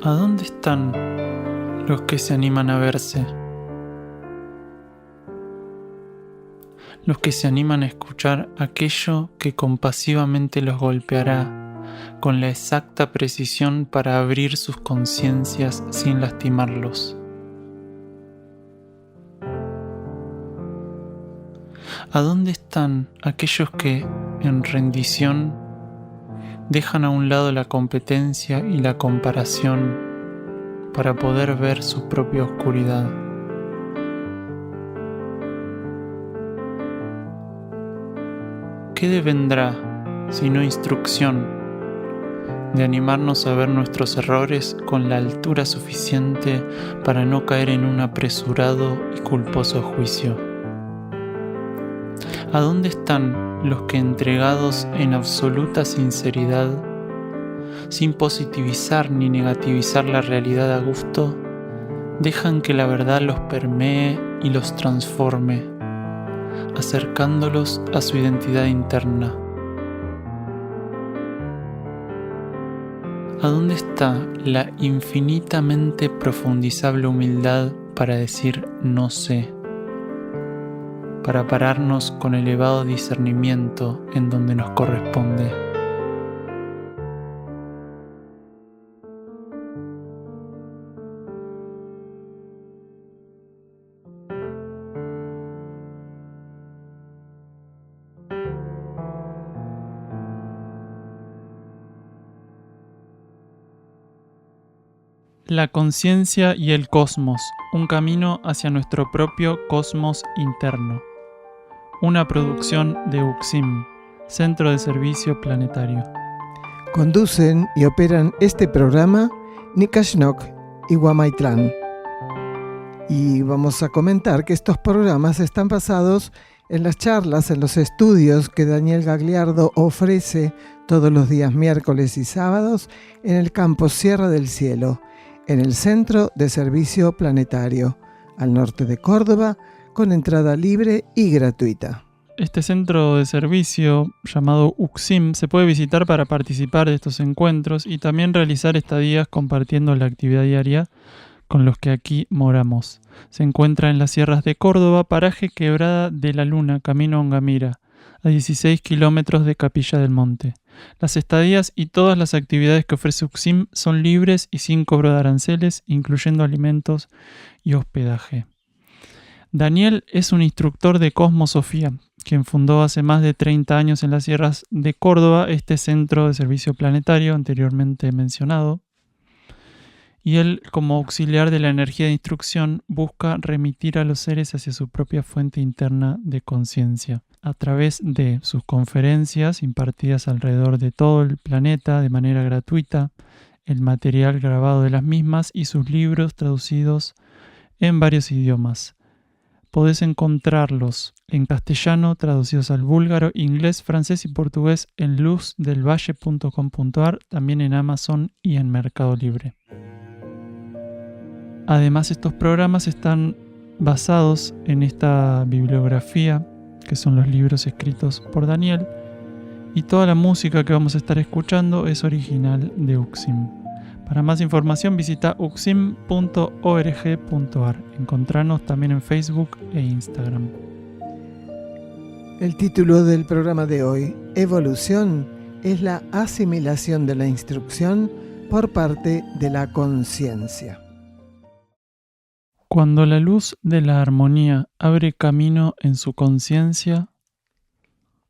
¿A dónde están los que se animan a verse? Los que se animan a escuchar aquello que compasivamente los golpeará con la exacta precisión para abrir sus conciencias sin lastimarlos. ¿A dónde están aquellos que, en rendición, dejan a un lado la competencia y la comparación para poder ver su propia oscuridad? ¿Qué devendrá, sino instrucción, de animarnos a ver nuestros errores con la altura suficiente para no caer en un apresurado y culposo juicio? ¿A dónde están los que, entregados en absoluta sinceridad, sin positivizar ni negativizar la realidad a gusto, dejan que la verdad los permee y los transforme, acercándolos a su identidad interna? ¿A dónde está la infinitamente profundizable humildad para decir no sé? Para pararnos con elevado discernimiento en donde nos corresponde. La conciencia y el cosmos, un camino hacia nuestro propio cosmos interno. Una producción de UXIM, Centro de Servicio Planetario. Conducen y operan este programa Nika Schnock y Guamaitlán. Y vamos a comentar que estos programas están basados en las charlas, en los estudios que Daniel Gagliardo ofrece todos los días miércoles y sábados en el campus Sierra del Cielo, en el Centro de Servicio Planetario, al norte de Córdoba, con entrada libre y gratuita. Este centro de servicio, llamado UXIM, se puede visitar para participar de estos encuentros y también realizar estadías compartiendo la actividad diaria con los que aquí moramos. Se encuentra en las sierras de Córdoba, paraje Quebrada de la Luna, camino a Ongamira, a 16 kilómetros de Capilla del Monte. Las estadías y todas las actividades que ofrece UXIM son libres y sin cobro de aranceles, incluyendo alimentos y hospedaje. Daniel es un instructor de Cosmosofía, quien fundó hace más de 30 años en las sierras de Córdoba este centro de servicio planetario anteriormente mencionado. Y él, como auxiliar de la energía de instrucción, busca remitir a los seres hacia su propia fuente interna de conciencia, a través de sus conferencias impartidas alrededor de todo el planeta de manera gratuita, el material grabado de las mismas y sus libros traducidos en varios idiomas. Podés encontrarlos en castellano, traducidos al búlgaro, inglés, francés y portugués en luzdelvalle.com.ar, también en Amazon y en Mercado Libre. Además, estos programas están basados en esta bibliografía, que son los libros escritos por Daniel, y toda la música que vamos a estar escuchando es original de UXIM. Para más información visita uxim.org.ar. Encontranos también en Facebook e Instagram. El título del programa de hoy, Evolución, es la asimilación de la instrucción por parte de la conciencia. Cuando la luz de la armonía abre camino en su conciencia,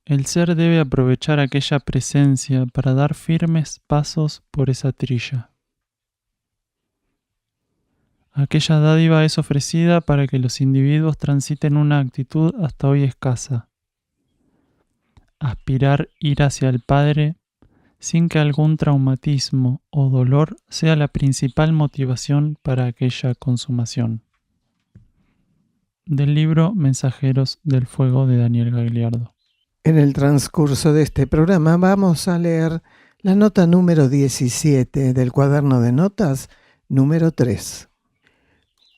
el ser debe aprovechar aquella presencia para dar firmes pasos por esa trilla. Aquella dádiva es ofrecida para que los individuos transiten una actitud hasta hoy escasa. Aspirar ir hacia el Padre sin que algún traumatismo o dolor sea la principal motivación para aquella consumación. Del libro Mensajeros del Fuego de Daniel Gagliardo. En el transcurso de este programa vamos a leer la nota número 17 del cuaderno de notas número 3.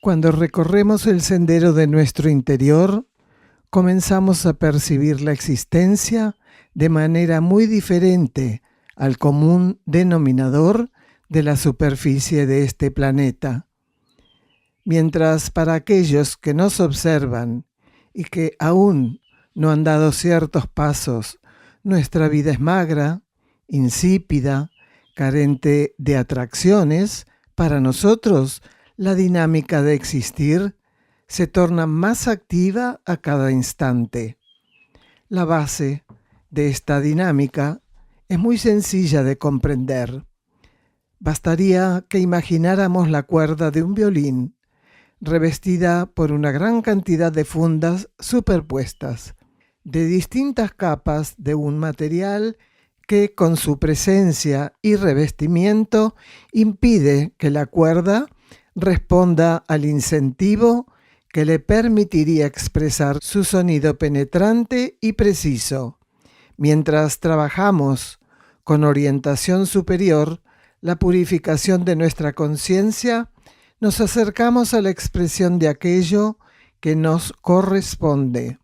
Cuando recorremos el sendero de nuestro interior, comenzamos a percibir la existencia de manera muy diferente al común denominador de la superficie de este planeta. Mientras para aquellos que nos observan y que aún no han dado ciertos pasos, nuestra vida es magra, insípida, carente de atracciones, para nosotros la dinámica de existir se torna más activa a cada instante. La base de esta dinámica es muy sencilla de comprender. Bastaría que imagináramos la cuerda de un violín, revestida por una gran cantidad de fundas superpuestas, de distintas capas de un material que con su presencia y revestimiento impide que la cuerda responda al incentivo que le permitiría expresar su sonido penetrante y preciso. Mientras trabajamos con orientación superior, la purificación de nuestra conciencia, nos acercamos a la expresión de aquello que nos corresponde.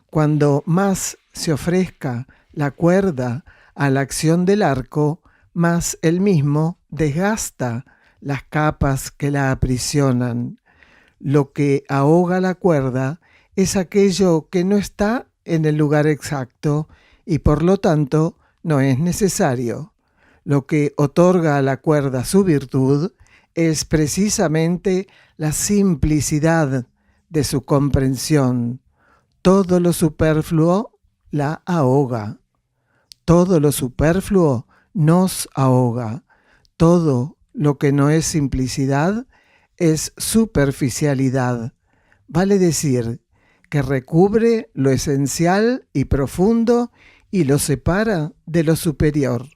Cuando más se ofrezca la cuerda a la acción del arco, más él mismo desgasta las capas que la aprisionan. Lo que ahoga la cuerda es aquello que no está en el lugar exacto y por lo tanto no es necesario. Lo que otorga a la cuerda su virtud es precisamente la simplicidad de su comprensión. Todo lo superfluo la ahoga. Todo lo superfluo nos ahoga. Todo lo que no es simplicidad es superficialidad. Vale decir que recubre lo esencial y profundo y lo separa de lo superior.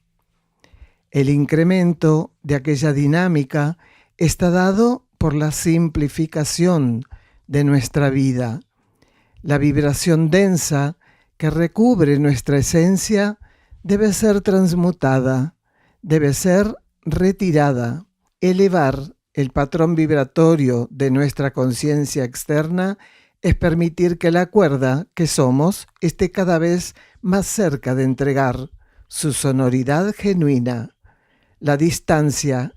El incremento de aquella dinámica está dado por la simplificación de nuestra vida. La vibración densa que recubre nuestra esencia debe ser transmutada, debe ser retirada. Elevar el patrón vibratorio de nuestra conciencia externa es permitir que la cuerda que somos esté cada vez más cerca de entregar su sonoridad genuina. La distancia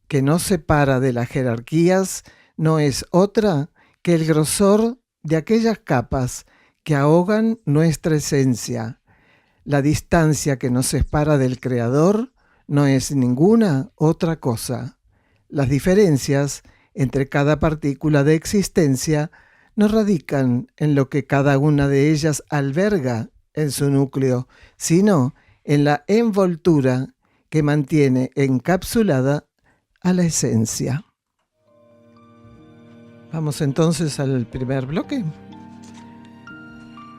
que nos separa de las jerarquías no es otra que el grosor de aquellas capas que ahogan nuestra esencia. La distancia que nos separa del Creador no es ninguna otra cosa. Las diferencias entre cada partícula de existencia no radican en lo que cada una de ellas alberga en su núcleo, sino en la envoltura que mantiene encapsulada a la esencia. Vamos entonces al primer bloque.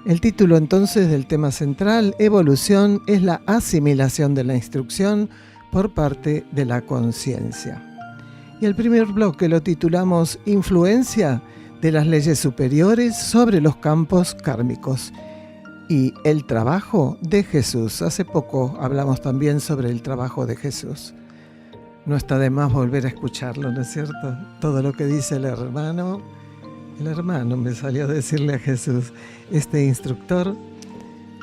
El título entonces del tema central, Evolución, es la asimilación de la instrucción por parte de la conciencia. Y el primer bloque lo titulamos Influencia de las leyes superiores sobre los campos kármicos y el trabajo de Jesús. Hace poco hablamos también sobre el trabajo de Jesús. No está de más volver a escucharlo, ¿no es cierto? Todo lo que dice el hermano me salió a decirle a Jesús, este instructor,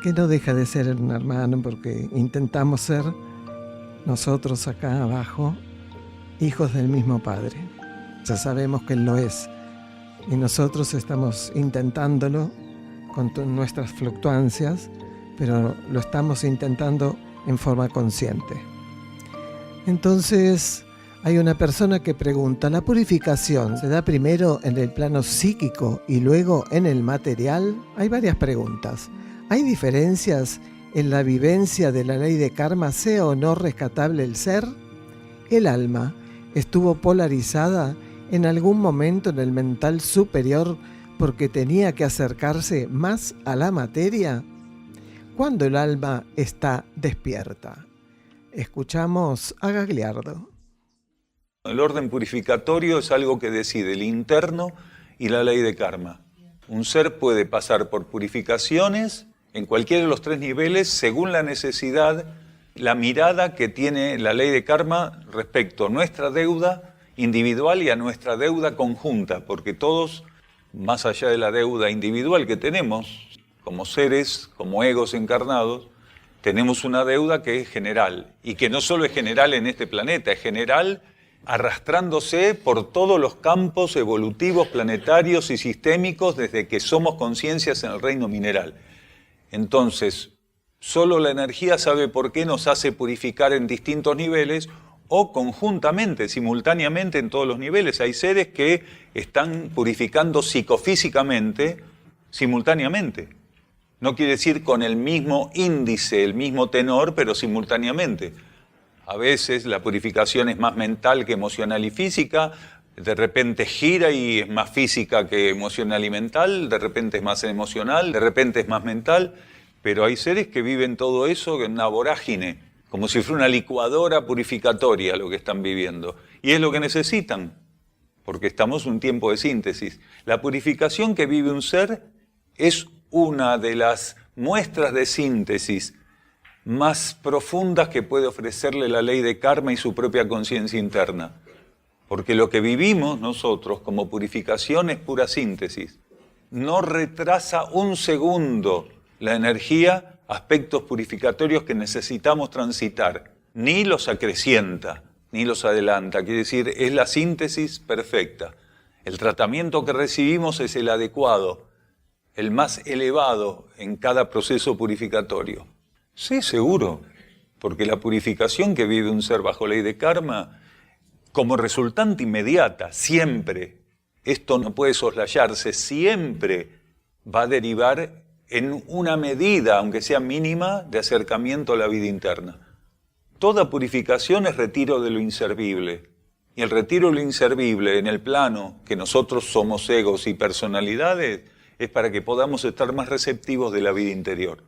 que no deja de ser un hermano porque intentamos ser nosotros acá abajo hijos del mismo Padre. Ya sabemos que Él lo es y nosotros estamos intentándolo con nuestras fluctuancias, pero lo estamos intentando en forma consciente. Entonces, hay una persona que pregunta, ¿la purificación se da primero en el plano psíquico y luego en el material? Hay varias preguntas. ¿Hay diferencias en la vivencia de la ley de karma, sea o no rescatable el ser? ¿El alma estuvo polarizada en algún momento en el mental superior porque tenía que acercarse más a la materia? ¿Cuándo el alma está despierta? Escuchamos a Gagliardo. El orden purificatorio es algo que decide el interno y la ley de karma. Un ser puede pasar por purificaciones en cualquiera de los tres niveles según la necesidad, la mirada que tiene la ley de karma respecto a nuestra deuda individual y a nuestra deuda conjunta, porque todos, más allá de la deuda individual que tenemos como seres, como egos encarnados, tenemos una deuda que es general, y que no solo es general en este planeta, es general arrastrándose por todos los campos evolutivos, planetarios y sistémicos desde que somos conciencias en el reino mineral. Entonces, solo la energía sabe por qué nos hace purificar en distintos niveles o conjuntamente, simultáneamente en todos los niveles. Hay seres que están purificando psicofísicamente simultáneamente. No quiere decir con el mismo índice, el mismo tenor, pero simultáneamente. A veces la purificación es más mental que emocional y física, de repente gira y es más física que emocional y mental, de repente es más emocional, de repente es más mental, pero hay seres que viven todo eso en una vorágine, como si fuera una licuadora purificatoria lo que están viviendo. Y es lo que necesitan, porque estamos en un tiempo de síntesis. La purificación que vive un ser es una de las muestras de síntesis más profundas que puede ofrecerle la ley de karma y su propia conciencia interna. Porque lo que vivimos nosotros como purificación es pura síntesis. No retrasa un segundo la energía, aspectos purificatorios que necesitamos transitar, ni los acrecienta, ni los adelanta. Quiere decir, es la síntesis perfecta. El tratamiento que recibimos es el adecuado, el más elevado en cada proceso purificatorio. Sí, seguro, porque la purificación que vive un ser bajo ley de karma, como resultante inmediata, siempre, esto no puede soslayarse, siempre va a derivar en una medida, aunque sea mínima, de acercamiento a la vida interna. Toda purificación es retiro de lo inservible, y el retiro de lo inservible en el plano que nosotros somos egos y personalidades es para que podamos estar más receptivos de la vida interior.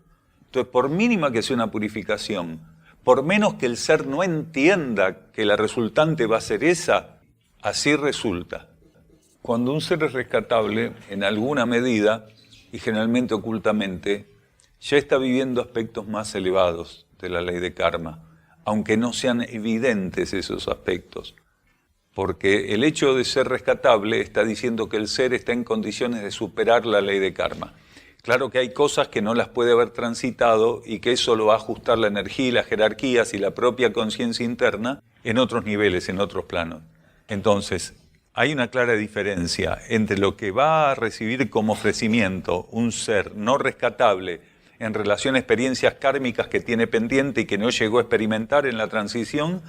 Entonces, por mínima que sea una purificación, por menos que el ser no entienda que la resultante va a ser esa, así resulta. Cuando un ser es rescatable, en alguna medida, y generalmente ocultamente, ya está viviendo aspectos más elevados de la ley de karma, aunque no sean evidentes esos aspectos. Porque el hecho de ser rescatable está diciendo que el ser está en condiciones de superar la ley de karma. Claro que hay cosas que no las puede haber transitado y que eso lo va a ajustar la energía y las jerarquías y la propia conciencia interna en otros niveles, en otros planos. Entonces, hay una clara diferencia entre lo que va a recibir como ofrecimiento un ser no rescatable en relación a experiencias kármicas que tiene pendiente y que no llegó a experimentar en la transición,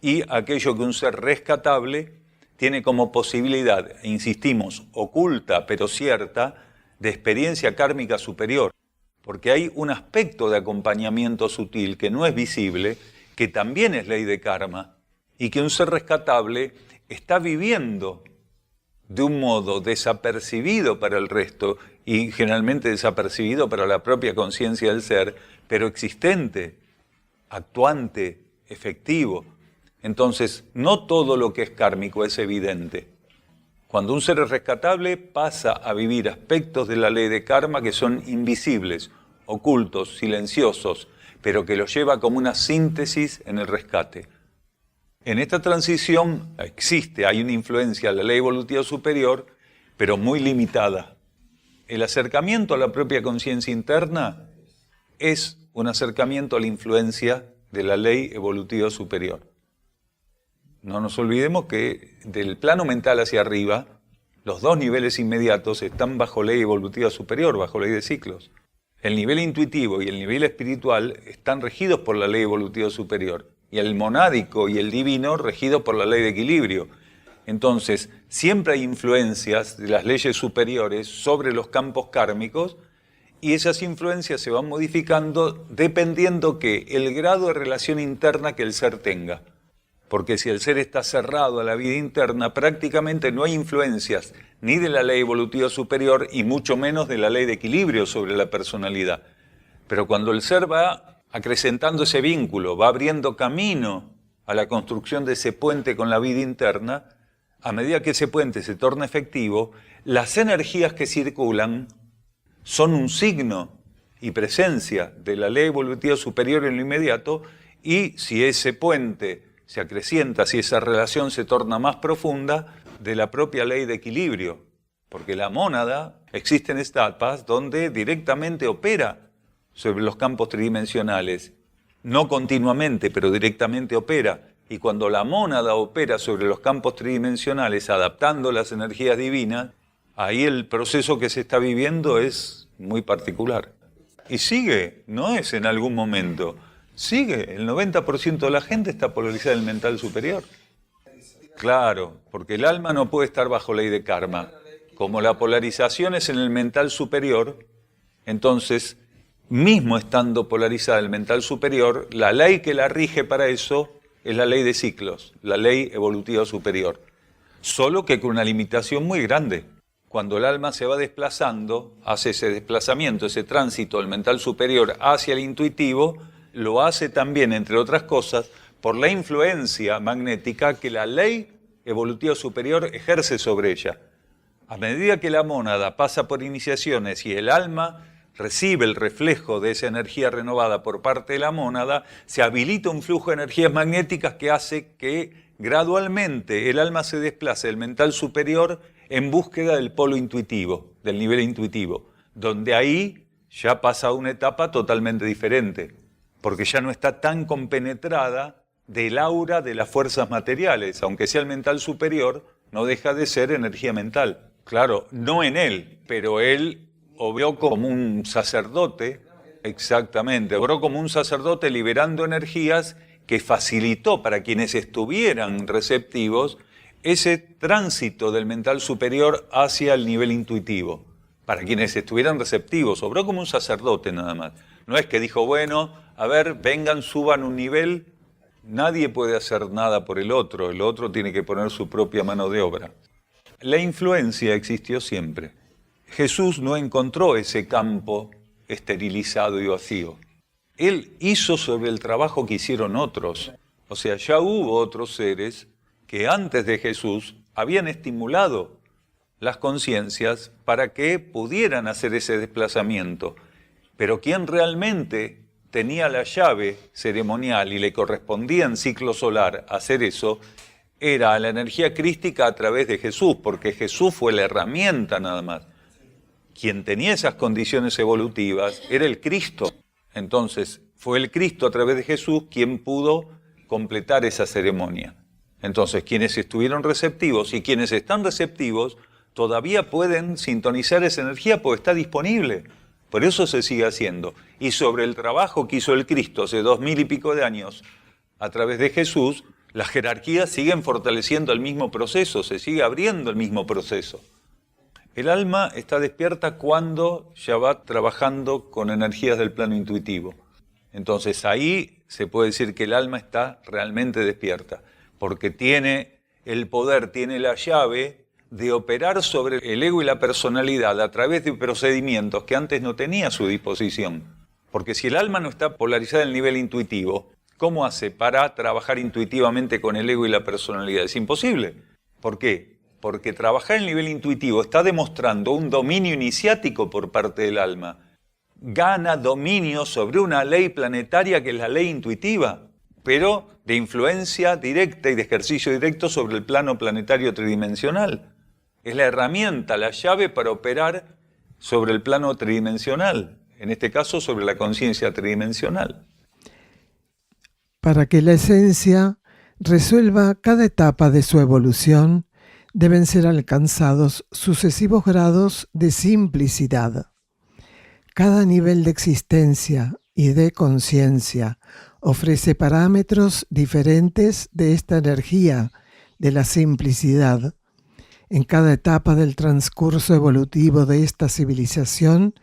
y aquello que un ser rescatable tiene como posibilidad, insistimos, oculta pero cierta, de experiencia kármica superior. Porque hay un aspecto de acompañamiento sutil que no es visible, que también es ley de karma, y que un ser rescatable está viviendo de un modo desapercibido para el resto y generalmente desapercibido para la propia conciencia del ser, pero existente, actuante, efectivo. Entonces, no todo lo que es kármico es evidente. Cuando un ser es rescatable, pasa a vivir aspectos de la ley de karma que son invisibles, ocultos, silenciosos, pero que lo lleva como una síntesis en el rescate. En esta transición hay una influencia de la ley evolutiva superior, pero muy limitada. El acercamiento a la propia conciencia interna es un acercamiento a la influencia de la ley evolutiva superior. No nos olvidemos que del plano mental hacia arriba, los dos niveles inmediatos están bajo ley evolutiva superior, bajo ley de ciclos. El nivel intuitivo y el nivel espiritual están regidos por la ley evolutiva superior, y el monádico y el divino regidos por la ley de equilibrio. Entonces, siempre hay influencias de las leyes superiores sobre los campos kármicos, y esas influencias se van modificando dependiendo que el grado de relación interna que el ser tenga. Porque si el ser está cerrado a la vida interna, prácticamente no hay influencias ni de la ley evolutiva superior y mucho menos de la ley de equilibrio sobre la personalidad. Pero cuando el ser va acrecentando ese vínculo, va abriendo camino a la construcción de ese puente con la vida interna, a medida que ese puente se torna efectivo, las energías que circulan son un signo y presencia de la ley evolutiva superior en lo inmediato, y si ese puente se acrecienta, si esa relación se torna más profunda, de la propia ley de equilibrio, porque la mónada existen etapas donde directamente opera sobre los campos tridimensionales. No continuamente, pero directamente opera. Y cuando la mónada opera sobre los campos tridimensionales, adaptando las energías divinas, ahí el proceso que se está viviendo es muy particular. Y sigue, no es en algún momento, sigue. El 90% de la gente está polarizada en el mental superior. Claro, porque el alma no puede estar bajo ley de karma. Como la polarización es en el mental superior, entonces, mismo estando polarizada el mental superior, la ley que la rige para eso es la ley de ciclos, la ley evolutiva superior. Solo que con una limitación muy grande. Cuando el alma se va desplazando, hace ese desplazamiento, ese tránsito del mental superior hacia el intuitivo, lo hace también, entre otras cosas, por la influencia magnética que la ley evolutiva superior ejerce sobre ella. A medida que la mónada pasa por iniciaciones y el alma recibe el reflejo de esa energía renovada por parte de la mónada, se habilita un flujo de energías magnéticas que hace que gradualmente el alma se desplace del mental superior en búsqueda del polo intuitivo, del nivel intuitivo, donde ahí ya pasa a una etapa totalmente diferente, porque ya no está tan compenetrada del aura de las fuerzas materiales, aunque sea el mental superior, no deja de ser energía mental. Claro, no en él, pero él obró como un sacerdote, exactamente, obró como un sacerdote liberando energías que facilitó para quienes estuvieran receptivos ese tránsito del mental superior hacia el nivel intuitivo. Para quienes estuvieran receptivos, obró como un sacerdote nada más. No es que dijo, bueno, a ver, vengan, suban un nivel. Nadie puede hacer nada por el otro tiene que poner su propia mano de obra. La influencia existió siempre. Jesús no encontró ese campo esterilizado y vacío. Él hizo sobre el trabajo que hicieron otros. O sea, ya hubo otros seres que antes de Jesús habían estimulado las conciencias para que pudieran hacer ese desplazamiento. Pero quien realmente tenía la llave ceremonial y le correspondía en ciclo solar hacer eso, era la energía crística a través de Jesús, porque Jesús fue la herramienta nada más. Quien tenía esas condiciones evolutivas era el Cristo. Entonces, fue el Cristo a través de Jesús quien pudo completar esa ceremonia. Entonces, quienes estuvieron receptivos y quienes están receptivos todavía pueden sintonizar esa energía porque está disponible. Por eso se sigue haciendo. Y sobre el trabajo que hizo el Cristo hace 2000 y pico de años a través de Jesús, las jerarquías siguen fortaleciendo el mismo proceso, se sigue abriendo el mismo proceso. El alma está despierta cuando ya va trabajando con energías del plano intuitivo. Entonces ahí se puede decir que el alma está realmente despierta, porque tiene el poder, tiene la llave de operar sobre el ego y la personalidad a través de procedimientos que antes no tenía a su disposición. Porque si el alma no está polarizada en el nivel intuitivo, ¿cómo hace para trabajar intuitivamente con el ego y la personalidad? Es imposible. ¿Por qué? Porque trabajar en el nivel intuitivo está demostrando un dominio iniciático por parte del alma. Gana dominio sobre una ley planetaria que es la ley intuitiva, pero de influencia directa y de ejercicio directo sobre el plano planetario tridimensional. Es la herramienta, la llave para operar sobre el plano tridimensional, en este caso sobre la conciencia tridimensional. Para que la esencia resuelva cada etapa de su evolución, deben ser alcanzados sucesivos grados de simplicidad. Cada nivel de existencia y de conciencia ofrece parámetros diferentes de esta energía, de la simplicidad. En cada etapa del transcurso evolutivo de esta civilización,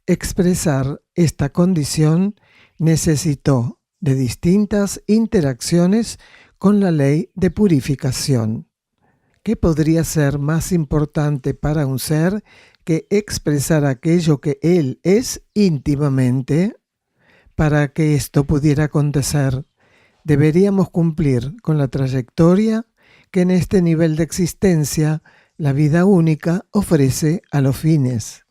expresar esta condición necesitó de distintas interacciones con la ley de purificación. ¿Qué podría ser más importante para un ser que expresar aquello que él es íntimamente? Para que esto pudiera acontecer, deberíamos cumplir con la trayectoria que en este nivel de existencia la vida única ofrece a los fines.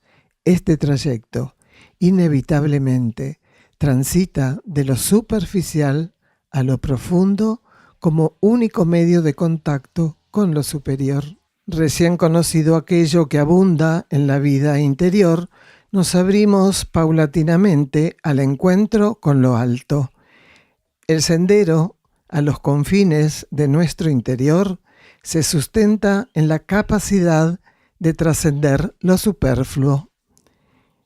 Este trayecto, inevitablemente, transita de lo superficial a lo profundo como único medio de contacto con lo superior. Recién conocido aquello que abunda en la vida interior, Nos abrimos paulatinamente al encuentro con lo alto. El sendero a los confines de nuestro interior se sustenta en la capacidad de trascender lo superfluo,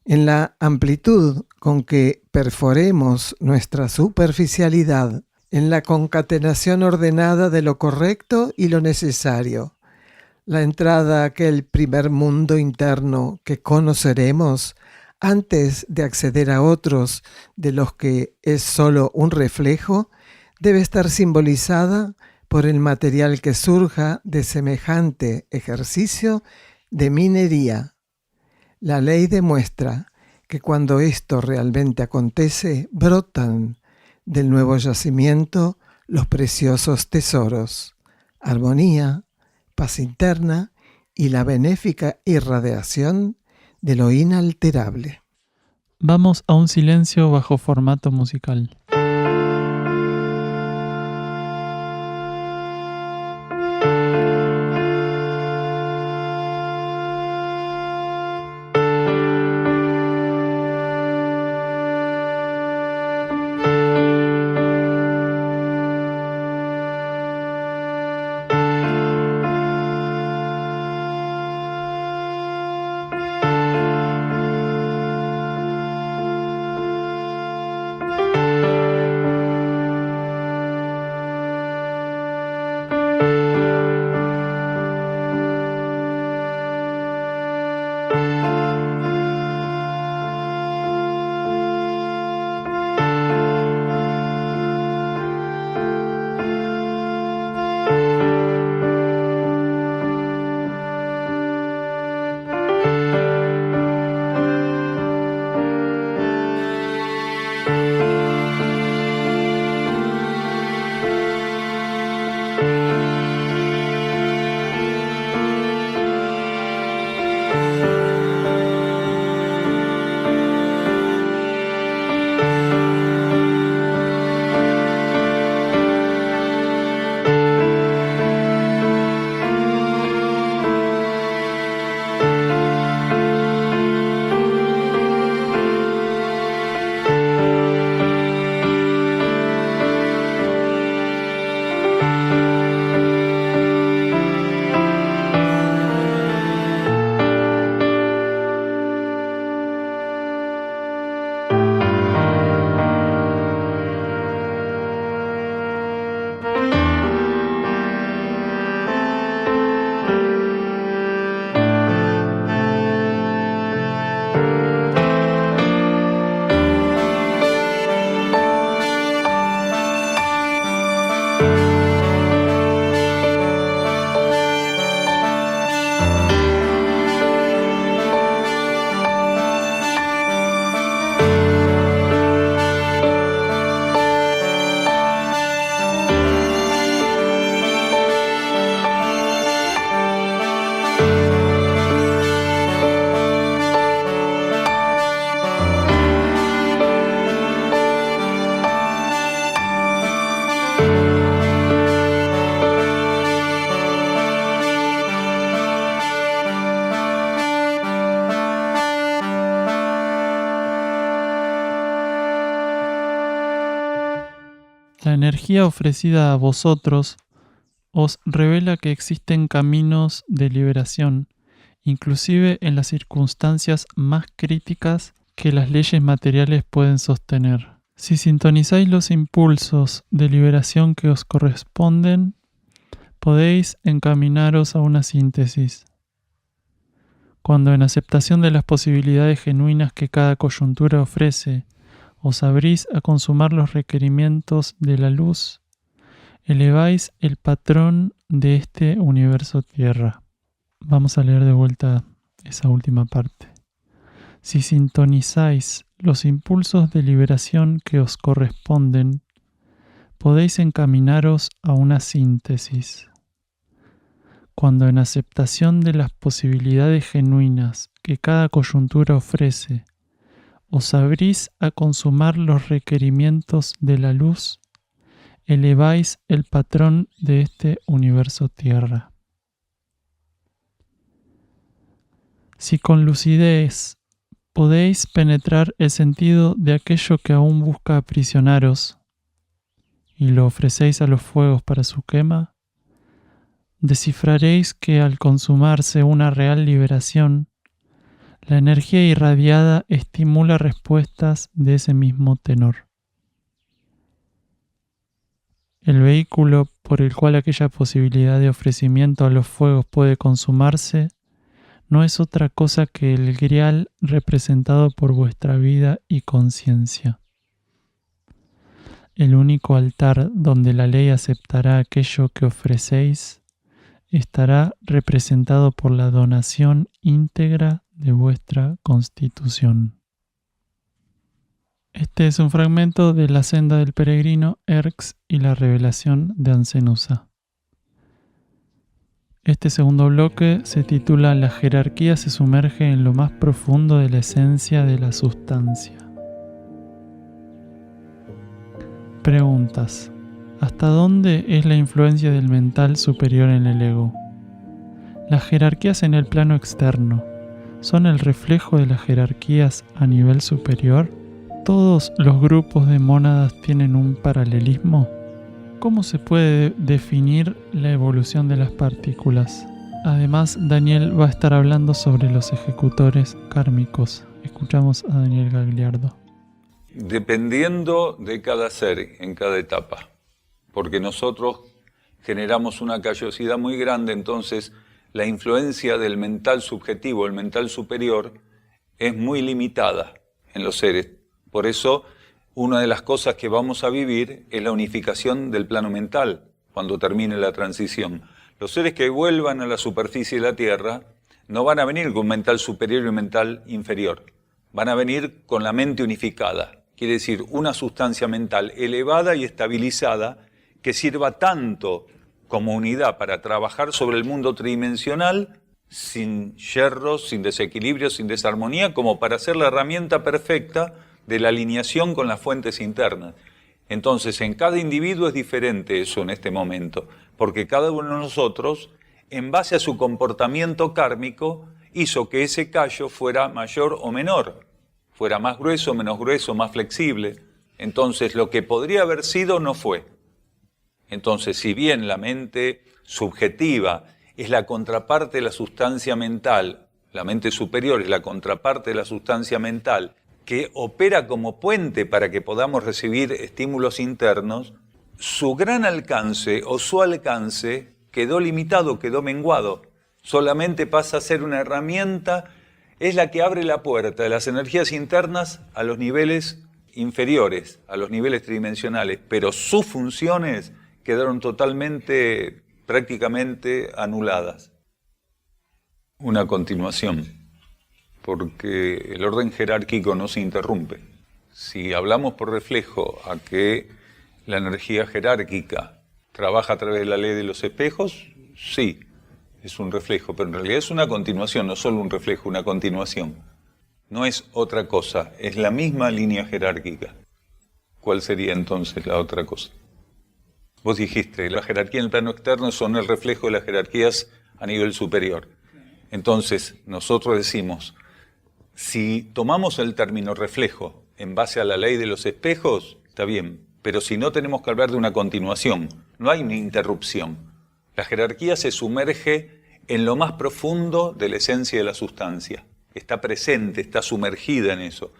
en la amplitud con que perforemos nuestra superficialidad, en la concatenación ordenada de lo correcto y lo necesario, la entrada a aquel primer mundo interno que conoceremos antes de acceder a otros de los que es solo un reflejo, debe estar simbolizada por el material que surja de semejante ejercicio de minería. La ley demuestra que cuando esto realmente acontece, brotan del nuevo yacimiento los preciosos tesoros, armonía, paz interna y la benéfica irradiación de lo inalterable. Vamos a un silencio bajo formato musical. La energía ofrecida a vosotros os revela que existen caminos de liberación, inclusive en las circunstancias más críticas que las leyes materiales pueden sostener. Si sintonizáis los impulsos de liberación que os corresponden, podéis encaminaros a una síntesis. Cuando en aceptación de las posibilidades genuinas que cada coyuntura ofrece, os abrís a consumar los requerimientos de la luz, eleváis el patrón de este universo Tierra. Vamos a leer de vuelta esa última parte. Si sintonizáis los impulsos de liberación que os corresponden, podéis encaminaros a una síntesis. Cuando en aceptación de las posibilidades genuinas que cada coyuntura ofrece, os abrís a consumar los requerimientos de la luz, eleváis el patrón de este universo Tierra. Si con lucidez podéis penetrar el sentido de aquello que aún busca aprisionaros y lo ofrecéis a los fuegos para su quema, descifraréis que al consumarse una real liberación, la energía irradiada estimula respuestas de ese mismo tenor. El vehículo por el cual aquella posibilidad de ofrecimiento a los fuegos puede consumarse no es otra cosa que el grial representado por vuestra vida y conciencia. El único altar donde la ley aceptará aquello que ofrecéis estará representado por la donación íntegra de vuestra constitución. Este es un fragmento de La senda del peregrino, Erx y la revelación de Ancenusa. Este segundo bloque se titula La jerarquía se sumerge en lo más profundo de la esencia de la sustancia. Preguntas. ¿Hasta dónde es la influencia del mental superior en el ego? Las jerarquías en el plano externo ¿son el reflejo de las jerarquías a nivel superior? ¿Todos los grupos de mónadas tienen un paralelismo? ¿Cómo se puede definir la evolución de las partículas? Además, Daniel va a estar hablando sobre los ejecutores kármicos. Escuchamos a Daniel Gagliardo. Dependiendo de cada ser en cada etapa, porque nosotros generamos una callosidad muy grande, entonces la influencia del mental subjetivo, el mental superior, es muy limitada en los seres. Por eso, una de las cosas que vamos a vivir es la unificación del plano mental cuando termine la transición. Los seres que vuelvan a la superficie de la Tierra no van a venir con mental superior y mental inferior. Van a venir con la mente unificada. Quiere decir, una sustancia mental elevada y estabilizada que sirva tanto como unidad para trabajar sobre el mundo tridimensional sin yerros, sin desequilibrios, sin desarmonía, como para ser la herramienta perfecta de la alineación con las fuentes internas. Entonces, en cada individuo es diferente eso en este momento, porque cada uno de nosotros, en base a su comportamiento kármico, hizo que ese callo fuera mayor o menor, fuera más grueso, menos grueso, más flexible. Entonces, lo que podría haber sido no fue. Entonces, si bien la mente subjetiva es la contraparte de la sustancia mental, la mente superior es la contraparte de la sustancia mental, que opera como puente para que podamos recibir estímulos internos, su gran alcance o su alcance quedó limitado, quedó menguado. Solamente pasa a ser una herramienta, es la que abre la puerta de las energías internas a los niveles inferiores, a los niveles tridimensionales, pero sus funciones quedaron totalmente, prácticamente anuladas. Una continuación, porque el orden jerárquico no se interrumpe. Si hablamos por reflejo a que la energía jerárquica trabaja a través de la ley de los espejos, sí, es un reflejo, pero en realidad es una continuación, no solo un reflejo, una continuación. No es otra cosa, es la misma línea jerárquica. ¿Cuál sería entonces la otra cosa? Vos dijiste, la jerarquía en el plano externo son el reflejo de las jerarquías a nivel superior. Entonces, nosotros decimos, si tomamos el término reflejo en base a la ley de los espejos, está bien, pero si no, tenemos que hablar de una continuación, no hay una interrupción. La jerarquía se sumerge en lo más profundo de la esencia de la sustancia. Está presente, está sumergida en eso.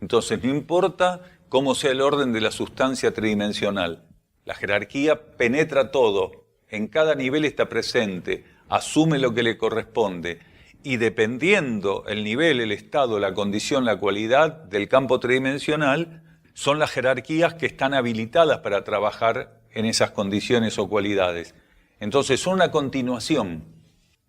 Entonces, no importa cómo sea el orden de la sustancia tridimensional. La jerarquía penetra todo, en cada nivel está presente, asume lo que le corresponde y dependiendo el nivel, el estado, la condición, la cualidad del campo tridimensional, son las jerarquías que están habilitadas para trabajar en esas condiciones o cualidades. Entonces son una continuación,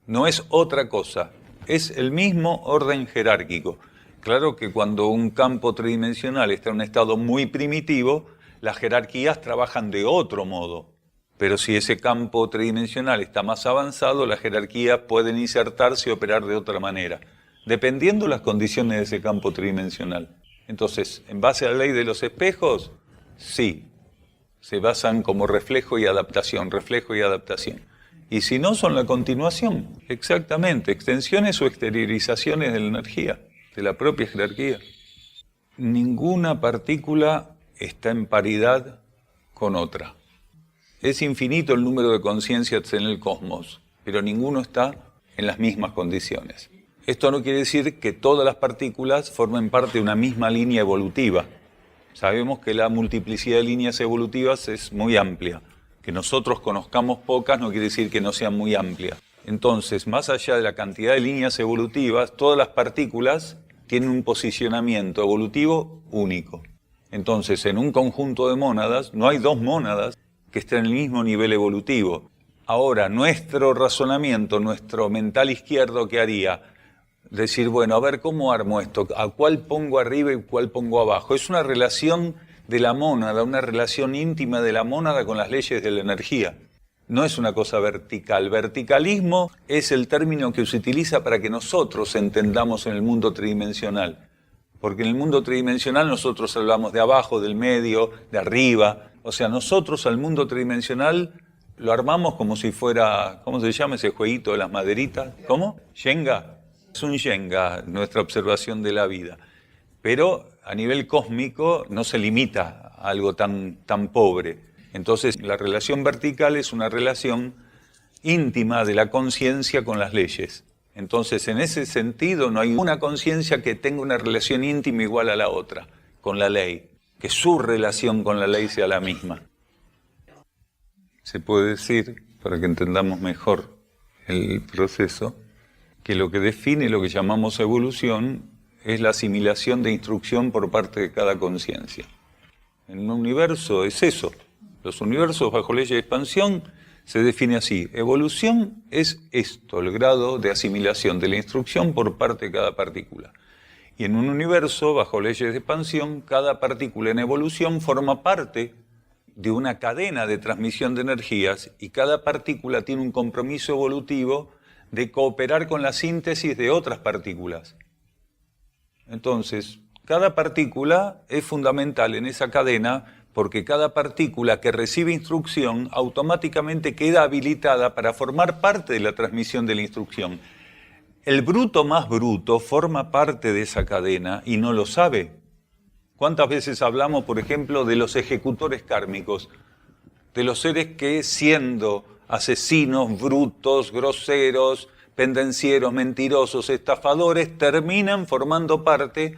no es otra cosa, es el mismo orden jerárquico. Claro que cuando un campo tridimensional está en un estado muy primitivo, las jerarquías trabajan de otro modo. Pero si ese campo tridimensional está más avanzado, las jerarquías pueden insertarse y operar de otra manera, dependiendo de las condiciones de ese campo tridimensional. Entonces, en base a la ley de los espejos, sí, se basan como reflejo y adaptación, reflejo y adaptación. Y si no, son la continuación, exactamente, extensiones o exteriorizaciones de la energía. de la propia jerarquía. Ninguna partícula está en paridad con otra. Es infinito el número de conciencias en el cosmos, pero ninguno está en las mismas condiciones. Esto no quiere decir que todas las partículas formen parte de una misma línea evolutiva. Sabemos que la multiplicidad de líneas evolutivas es muy amplia. Que nosotros conozcamos pocas no quiere decir que no sean muy amplias. Entonces, más allá de la cantidad de líneas evolutivas, todas las partículas tienen un posicionamiento evolutivo único. Entonces, en un conjunto de mónadas, no hay dos mónadas que estén en el mismo nivel evolutivo. Ahora, nuestro razonamiento, nuestro mental izquierdo, ¿qué haría? Decir, bueno, a ver, ¿cómo armo esto? ¿A cuál pongo arriba y cuál pongo abajo? Es una relación de la mónada, una relación íntima de la mónada con las leyes de la energía. No es una cosa vertical. Verticalismo es el término que se utiliza para que nosotros entendamos en el mundo tridimensional. Porque en el mundo tridimensional nosotros hablamos de abajo, del medio, de arriba. O sea, nosotros al mundo tridimensional lo armamos como si fuera, ¿cómo se llama ese jueguito de las maderitas? ¿Cómo? ¿Shenga? Es un Shenga, nuestra observación de la vida. Pero a nivel cósmico no se limita a algo tan pobre. Entonces, la relación vertical es una relación íntima de la conciencia con las leyes. Entonces, en ese sentido, no hay una conciencia que tenga una relación íntima igual a la otra, con la ley, que su relación con la ley sea la misma. Se puede decir, para que entendamos mejor el proceso, que lo que define lo que llamamos evolución es la asimilación de instrucción por parte de cada conciencia. En un universo es eso. Los universos bajo leyes de expansión se define así. Evolución es esto, el grado de asimilación de la instrucción por parte de cada partícula. Y en un universo bajo leyes de expansión, cada partícula en evolución forma parte de una cadena de transmisión de energías y cada partícula tiene un compromiso evolutivo de cooperar con la síntesis de otras partículas. Entonces, cada partícula es fundamental en esa cadena porque cada partícula que recibe instrucción automáticamente queda habilitada para formar parte de la transmisión de la instrucción. El bruto más bruto forma parte de esa cadena y no lo sabe. ¿Cuántas veces hablamos, por ejemplo, de los ejecutores kármicos? De los seres que, siendo asesinos, brutos, groseros, pendencieros, mentirosos, estafadores, terminan formando parte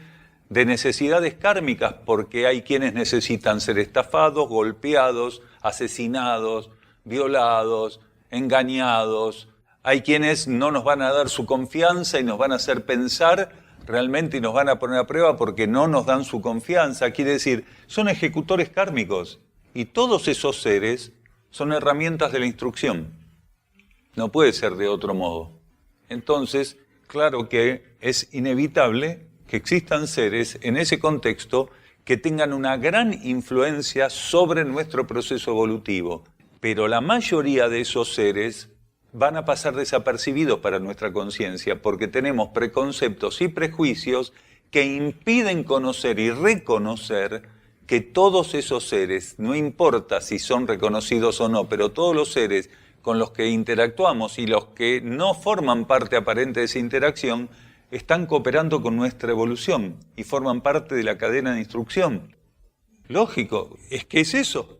de necesidades kármicas, porque hay quienes necesitan ser estafados, golpeados, asesinados, violados, engañados. Hay quienes no nos van a dar su confianza y nos van a hacer pensar realmente y nos van a poner a prueba porque no nos dan su confianza. Quiere decir, son ejecutores kármicos y todos esos seres son herramientas de la instrucción. No puede ser de otro modo. Entonces, claro que es inevitable que existan seres en ese contexto que tengan una gran influencia sobre nuestro proceso evolutivo. Pero la mayoría de esos seres van a pasar desapercibidos para nuestra conciencia porque tenemos preconceptos y prejuicios que impiden conocer y reconocer que todos esos seres, no importa si son reconocidos o no, pero todos los seres con los que interactuamos y los que no forman parte aparente de esa interacción, están cooperando con nuestra evolución y forman parte de la cadena de instrucción. Lógico, es que es eso,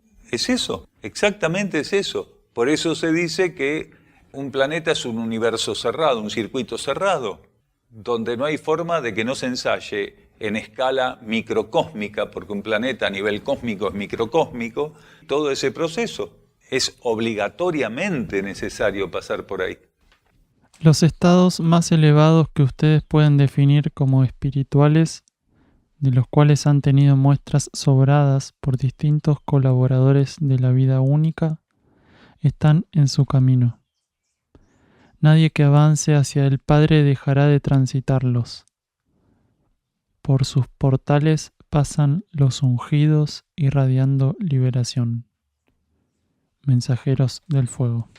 exactamente es eso. Por eso se dice que un planeta es un universo cerrado, un circuito cerrado, donde no hay forma de que no se ensaye en escala microcósmica, porque un planeta a nivel cósmico es microcósmico. Todo ese proceso es obligatoriamente necesario pasar por ahí. Los estados más elevados que ustedes pueden definir como espirituales, de los cuales han tenido muestras sobradas por distintos colaboradores de la vida única, están en su camino. Nadie que avance hacia el Padre dejará de transitarlos. Por sus portales pasan los ungidos irradiando liberación. Mensajeros del fuego.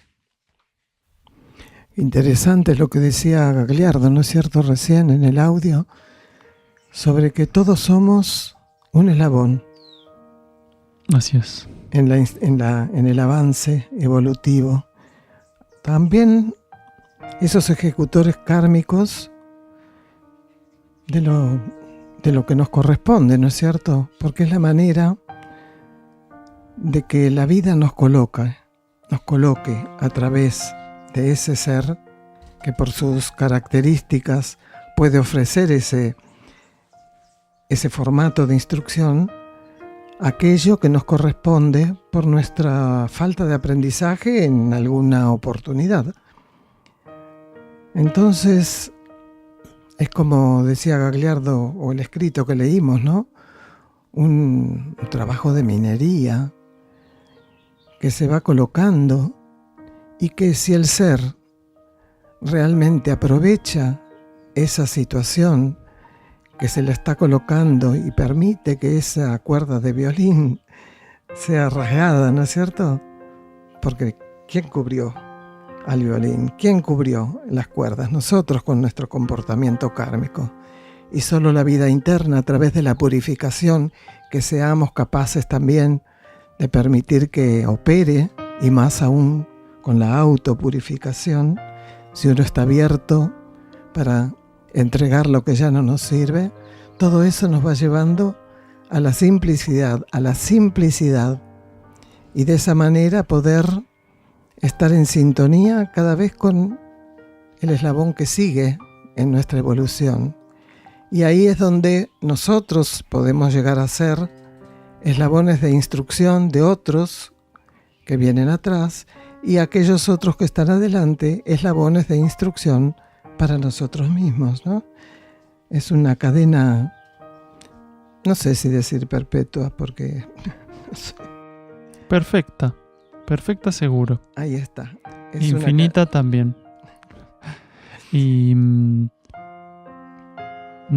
Interesante lo que decía Gagliardo, ¿no es cierto?, recién en el audio, sobre que todos somos un eslabón. Así es. En el avance evolutivo. También esos ejecutores kármicos de lo que nos corresponde, ¿no es cierto? Porque es la manera de que la vida nos coloque a través de ese ser que por sus características puede ofrecer ese formato de instrucción, aquello que nos corresponde por nuestra falta de aprendizaje en alguna oportunidad. Entonces, es como decía Gagliardo, o el escrito que leímos, ¿no? Un trabajo de minería que se va colocando, y que si el ser realmente aprovecha esa situación que se le está colocando y permite que esa cuerda de violín sea rasgada, ¿no es cierto? Porque ¿quién cubrió al violín? ¿Quién cubrió las cuerdas? Nosotros, con nuestro comportamiento kármico. Y solo la vida interna, a través de la purificación, que seamos capaces también de permitir que opere, y más aún con la autopurificación, si uno está abierto para entregar lo que ya no nos sirve, todo eso nos va llevando a la simplicidad, y de esa manera poder estar en sintonía cada vez con el eslabón que sigue en nuestra evolución. Y ahí es donde nosotros podemos llegar a ser eslabones de instrucción de otros que vienen atrás, y aquellos otros que están adelante, eslabones de instrucción para nosotros mismos, ¿no? Es una cadena, no sé si decir perpetua, porque no sé. Perfecta seguro. Ahí está. Es infinita también. Y no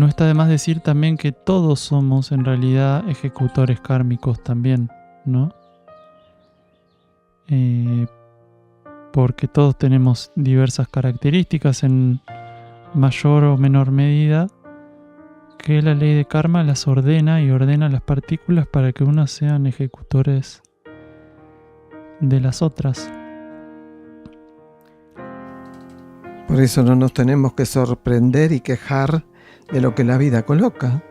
está de más decir también que todos somos en realidad ejecutores kármicos también, ¿no? Porque todos tenemos diversas características en mayor o menor medida, que la ley de karma las ordena y ordena las partículas para que unas sean ejecutores de las otras. Por eso no nos tenemos que sorprender y quejar de lo que la vida coloca,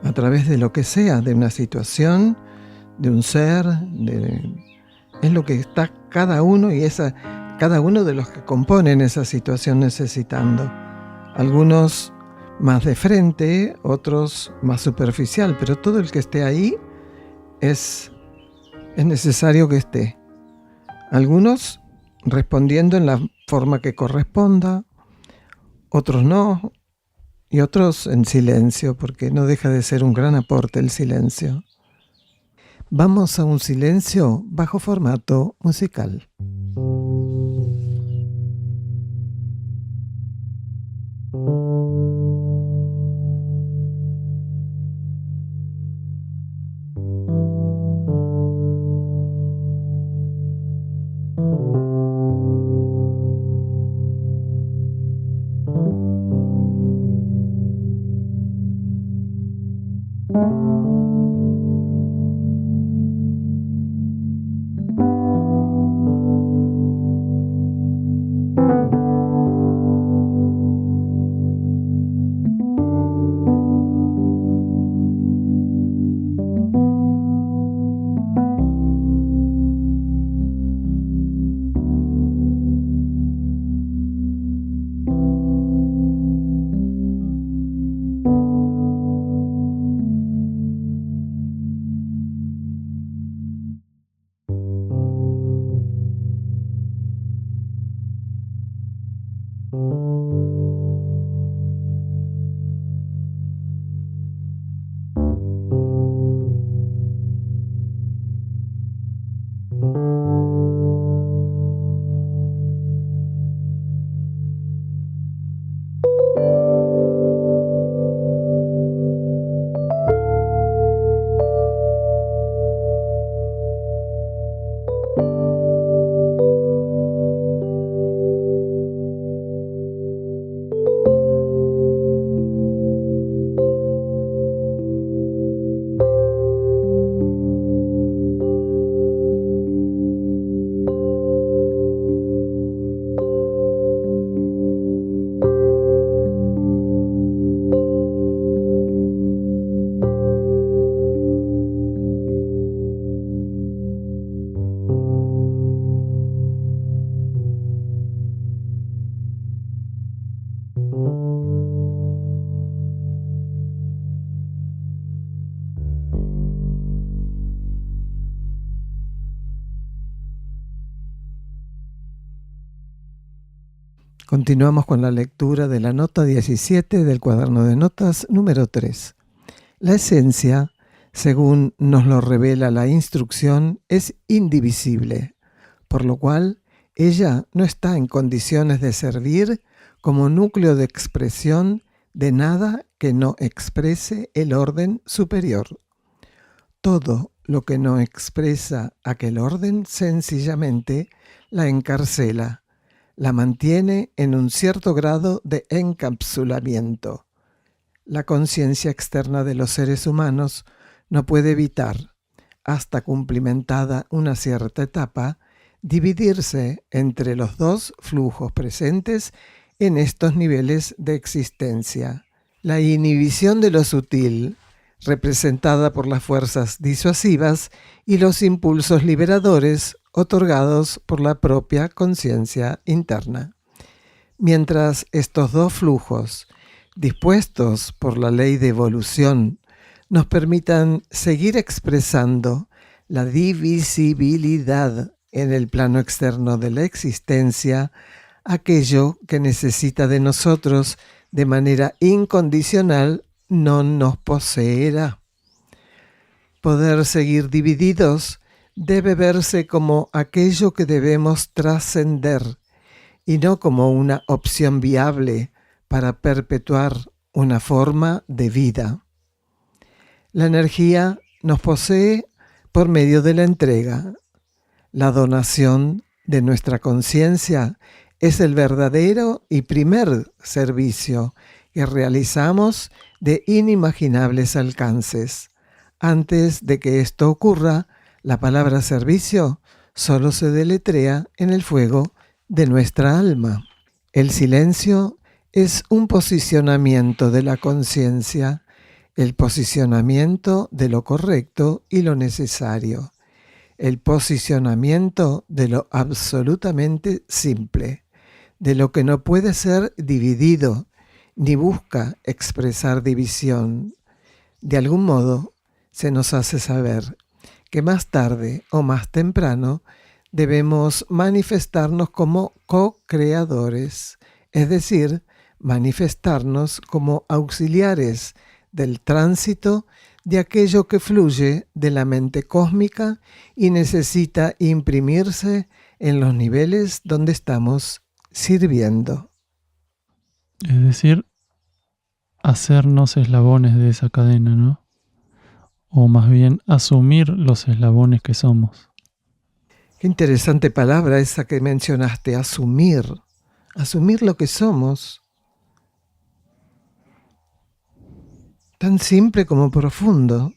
a través de lo que sea, de una situación, de un ser, es lo que está cada uno cada uno de los que componen esa situación necesitando. Algunos más de frente, otros más superficial, pero todo el que esté ahí es necesario que esté. Algunos respondiendo en la forma que corresponda, otros no, y otros en silencio, porque no deja de ser un gran aporte el silencio. Vamos a un silencio bajo formato musical. Continuamos con la lectura de la nota 17 del cuaderno de notas número 3. La esencia, según nos lo revela la instrucción, es indivisible, por lo cual ella no está en condiciones de servir como núcleo de expresión de nada que no exprese el orden superior. Todo lo que no expresa aquel orden sencillamente la encarcela, la mantiene en un cierto grado de encapsulamiento. La conciencia externa de los seres humanos no puede evitar, hasta cumplimentada una cierta etapa, dividirse entre los dos flujos presentes en estos niveles de existencia. La inhibición de lo sutil, representada por las fuerzas disuasivas, y los impulsos liberadores otorgados por la propia conciencia interna. Mientras estos dos flujos, dispuestos por la ley de evolución, nos permitan seguir expresando la divisibilidad en el plano externo de la existencia, aquello que necesita de nosotros de manera incondicional no nos poseerá. Poder seguir divididos debe verse como aquello que debemos trascender y no como una opción viable para perpetuar una forma de vida. La energía nos posee por medio de la entrega. La donación de nuestra conciencia es el verdadero y primer servicio que realizamos de inimaginables alcances. Antes de que esto ocurra, la palabra servicio solo se deletrea en el fuego de nuestra alma. El silencio es un posicionamiento de la conciencia, el posicionamiento de lo correcto y lo necesario, el posicionamiento de lo absolutamente simple, de lo que no puede ser dividido, ni busca expresar división. De algún modo se nos hace saber que más tarde o más temprano debemos manifestarnos como co-creadores, es decir, manifestarnos como auxiliares del tránsito de aquello que fluye de la mente cósmica y necesita imprimirse en los niveles donde estamos sirviendo. Es decir, hacernos eslabones de esa cadena, ¿no? O más bien asumir los eslabones que somos. Qué interesante palabra esa que mencionaste, asumir. Asumir lo que somos. Tan simple como profundo.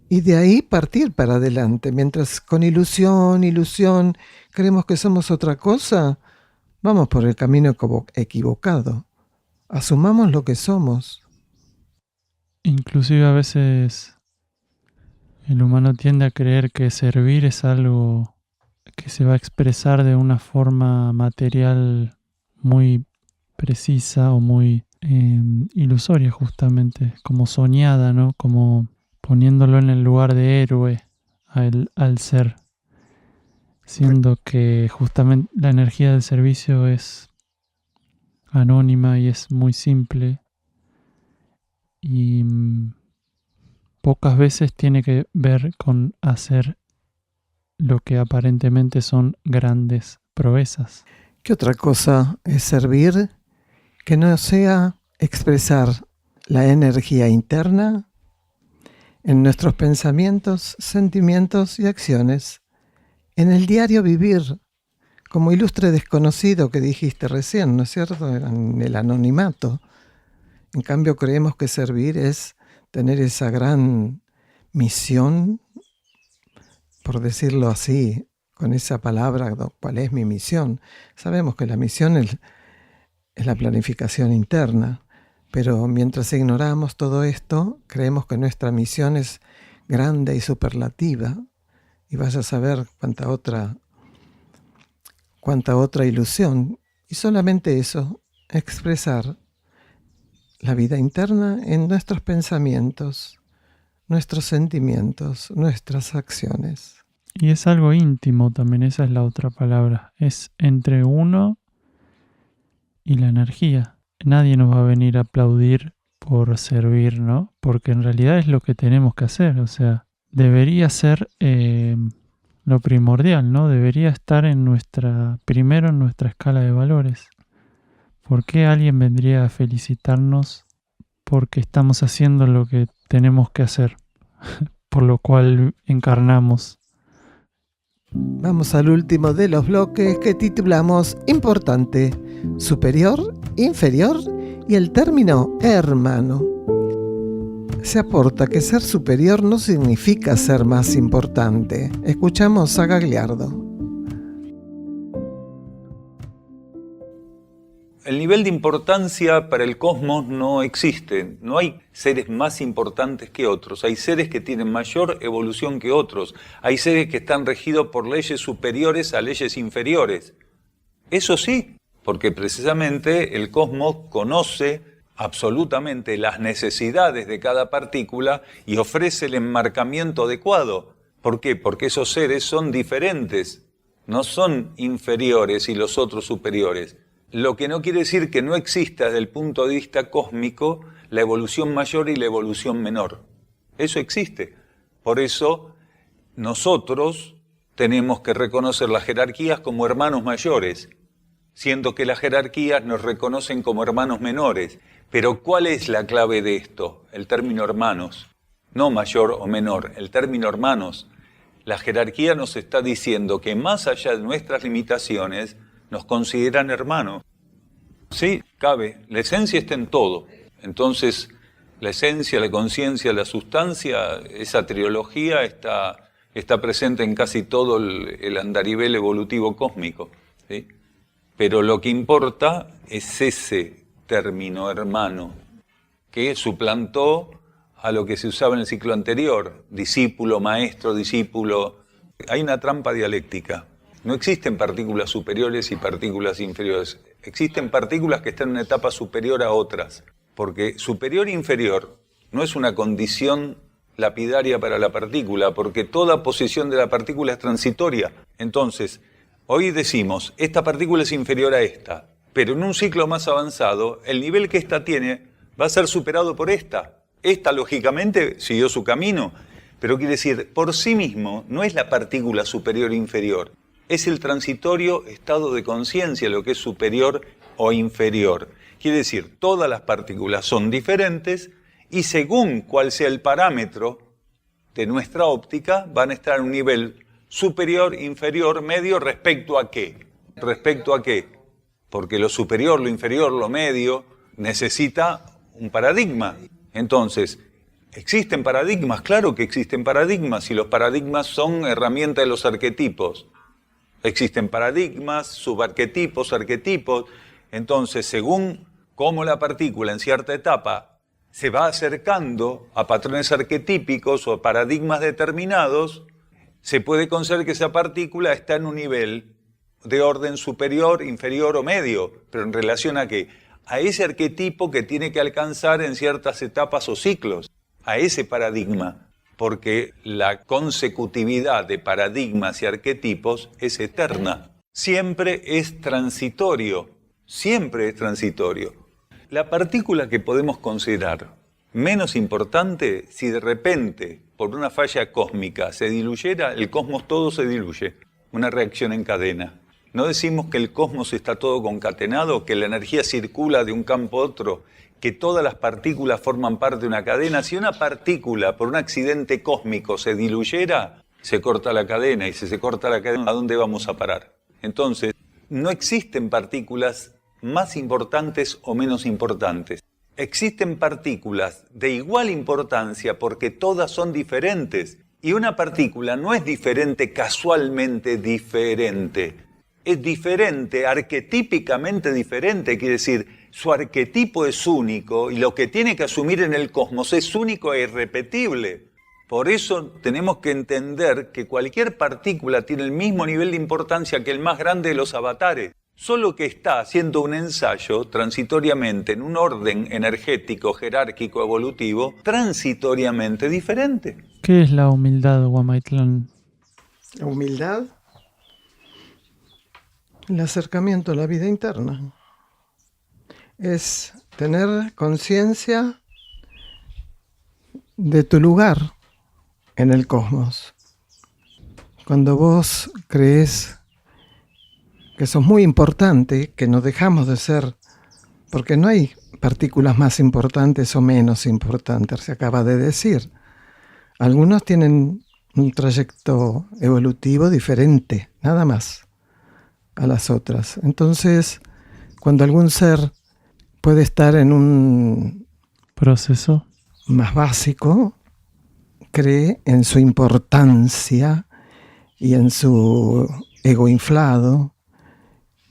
Y de ahí partir para adelante. Mientras con ilusión, creemos que somos otra cosa, vamos por el camino equivocado. Asumamos lo que somos. Inclusive a veces el humano tiende a creer que servir es algo que se va a expresar de una forma material muy precisa o muy ilusoria, justamente, como soñada, ¿no? Como poniéndolo en el lugar de héroe al ser, siendo que justamente la energía del servicio es anónima y es muy simple y pocas veces tiene que ver con hacer lo que aparentemente son grandes proezas. ¿Qué otra cosa es servir que no sea expresar la energía interna en nuestros pensamientos, sentimientos y acciones, en el diario vivir, como ilustre desconocido que dijiste recién, ¿no es cierto?, en el anonimato? En cambio, creemos que servir es tener esa gran misión, por decirlo así, con esa palabra, ¿cuál es mi misión? Sabemos que la misión es la planificación interna, pero mientras ignoramos todo esto, creemos que nuestra misión es grande y superlativa, y vaya a saber cuánta otra ilusión. Y solamente eso, expresar la vida interna en nuestros pensamientos, nuestros sentimientos, nuestras acciones. Y es algo íntimo también, esa es la otra palabra. Es entre uno y la energía. Nadie nos va a venir a aplaudir por servir, ¿no? Porque en realidad es lo que tenemos que hacer. O sea, debería ser lo primordial, ¿no? Debería estar primero en nuestra escala de valores. ¿Por qué alguien vendría a felicitarnos porque estamos haciendo lo que tenemos que hacer? Por lo cual encarnamos. Vamos al último de los bloques que titulamos Importante, Superior, Inferior y el término hermano. Se aporta que ser superior no significa ser más importante. Escuchamos a Gagliardo. El nivel de importancia para el cosmos no existe. No hay seres más importantes que otros. Hay seres que tienen mayor evolución que otros. Hay seres que están regidos por leyes superiores a leyes inferiores. Eso sí, porque precisamente el cosmos conoce absolutamente las necesidades de cada partícula y ofrece el enmarcamiento adecuado. ¿Por qué? Porque esos seres son diferentes, no son inferiores y los otros superiores. Lo que no quiere decir que no exista desde el punto de vista cósmico la evolución mayor y la evolución menor. Eso existe. Por eso nosotros tenemos que reconocer las jerarquías como hermanos mayores, siendo que las jerarquías nos reconocen como hermanos menores. Pero ¿cuál es la clave de esto? El término hermanos, no mayor o menor, el término hermanos. La jerarquía nos está diciendo que más allá de nuestras limitaciones, nos consideran hermanos. Sí, cabe. La esencia está en todo. Entonces, la esencia, la conciencia, la sustancia, esa trilogía está presente en casi todo el andarivel evolutivo cósmico, ¿sí? Pero lo que importa es ese término hermano, que suplantó a lo que se usaba en el ciclo anterior, discípulo, maestro, discípulo. Hay una trampa dialéctica. No existen partículas superiores y partículas inferiores. Existen partículas que están en una etapa superior a otras, porque superior e inferior no es una condición lapidaria para la partícula, porque toda posición de la partícula es transitoria. Entonces, hoy decimos, esta partícula es inferior a esta, pero en un ciclo más avanzado, el nivel que esta tiene va a ser superado por esta. Esta, lógicamente, siguió su camino, pero quiere decir, por sí mismo, no es la partícula superior e inferior. Es el transitorio estado de conciencia lo que es superior o inferior. Quiere decir, todas las partículas son diferentes y según cuál sea el parámetro de nuestra óptica, van a estar en un nivel superior, inferior, medio, ¿respecto a qué? ¿Respecto a qué? Porque lo superior, lo inferior, lo medio, necesita un paradigma. Entonces, ¿existen paradigmas? Claro que existen paradigmas y los paradigmas son herramientas de los arquetipos. Existen paradigmas, subarquetipos, arquetipos. Entonces, según cómo la partícula en cierta etapa se va acercando a patrones arquetípicos o a paradigmas determinados, se puede conceder que esa partícula está en un nivel de orden superior, inferior o medio. ¿Pero en relación a qué? A ese arquetipo que tiene que alcanzar en ciertas etapas o ciclos, a ese paradigma. Porque la consecutividad de paradigmas y arquetipos es eterna. Siempre es transitorio. Siempre es transitorio. La partícula que podemos considerar menos importante, si de repente, por una falla cósmica, se diluyera, el cosmos todo se diluye. Una reacción en cadena. No decimos que el cosmos está todo concatenado, que la energía circula de un campo a otro, que todas las partículas forman parte de una cadena. Si una partícula, por un accidente cósmico, se diluyera, se corta la cadena, y si se corta la cadena, ¿a dónde vamos a parar? Entonces, no existen partículas más importantes o menos importantes. Existen partículas de igual importancia porque todas son diferentes. Y una partícula no es diferente casualmente diferente. Es diferente, arquetípicamente diferente, quiere decir, su arquetipo es único y lo que tiene que asumir en el cosmos es único e irrepetible. Por eso tenemos que entender que cualquier partícula tiene el mismo nivel de importancia que el más grande de los avatares, solo que está haciendo un ensayo transitoriamente en un orden energético, jerárquico, evolutivo, transitoriamente diferente. ¿Qué es la humildad, Huamaitlán? La humildad, el acercamiento a la vida interna, es tener conciencia de tu lugar en el cosmos. Cuando vos crees que sos muy importante, que no dejamos de ser, porque no hay partículas más importantes o menos importantes, se acaba de decir. Algunos tienen un trayecto evolutivo diferente, nada más, a las otras. Entonces, cuando algún ser puede estar en un proceso más básico, cree en su importancia y en su ego inflado,